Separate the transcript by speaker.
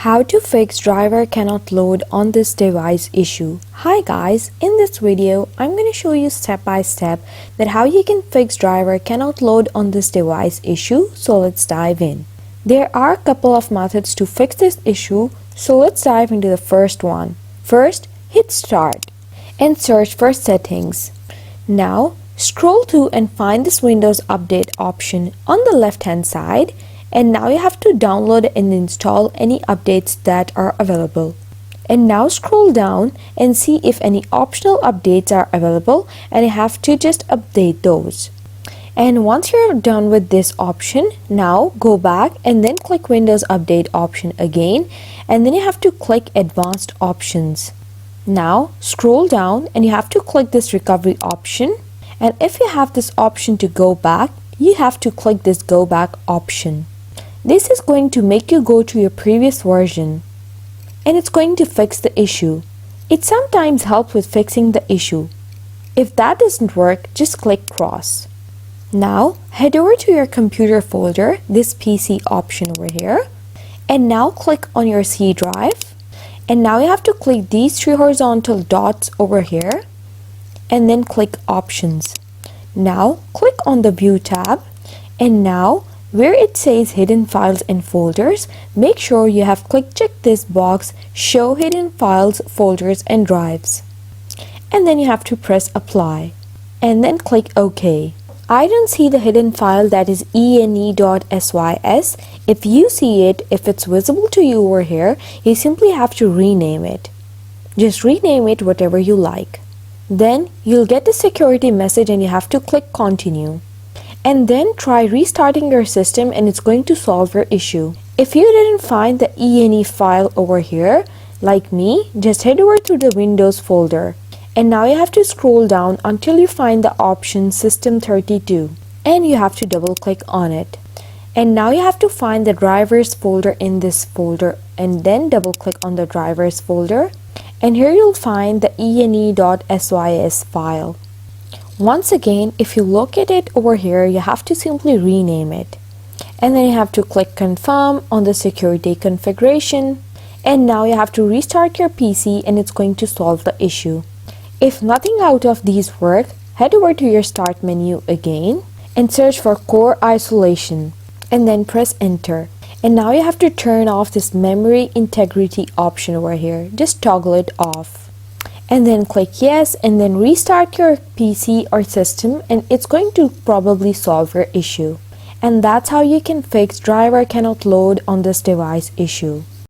Speaker 1: How to fix driver cannot load on this device issue. Hi guys, in this video I'm going to show you step by step that how you can fix driver cannot load on this device issue. So let's dive in. There are a couple of methods to fix this issue, so let's dive into the first one. First, hit start and search for settings. Now scroll to and find this Windows Update option on the left hand side. And now you have to download and install any updates that are available. And now scroll down and see if any optional updates are available, and you have to just update those. And once you're done with this option, now go back and then click Windows Update option again, and then you have to click Advanced Options. Now scroll down and you have to click this Recovery option, and if you have this option to go back, you have to click this Go Back option. This is going to make you go to your previous version, and it's going to fix the issue. It sometimes helps with fixing the issue. If that doesn't work, just click cross. Now head over to your computer folder, this PC option over here, and now click on your C drive, and now you have to click these three horizontal dots over here and then click Options. Now click on the View tab, and now where it says Hidden Files and Folders, make sure you have checked this box, Show Hidden Files, Folders and Drives. And then you have to press Apply. And then click OK. I don't see the hidden file, that is ene.sys. If you see it, if it's visible to you over here, you simply have to rename it. Just rename it whatever you like. Then you'll get the security message and you have to click Continue. And then try restarting your system, and it's going to solve your issue. If you didn't find the ene file over here, like me, just head over to the Windows folder. And now you have to scroll down until you find the option System32, and you have to double click on it. And now you have to find the drivers folder in this folder, and then double click on the drivers folder. And here you'll find the ene.sys file. Once again, if you look at it over here, you have to simply rename it. And then you have to click Confirm on the security configuration. And now you have to restart your PC, and it's going to solve the issue. If nothing out of these work, head over to your Start menu again and search for Core Isolation, and then press Enter. And now you have to turn off this Memory Integrity option over here. Just toggle it off. And then click Yes, and then restart your PC or system, and it's going to probably solve your issue. And that's how you can fix driver cannot load on this device issue.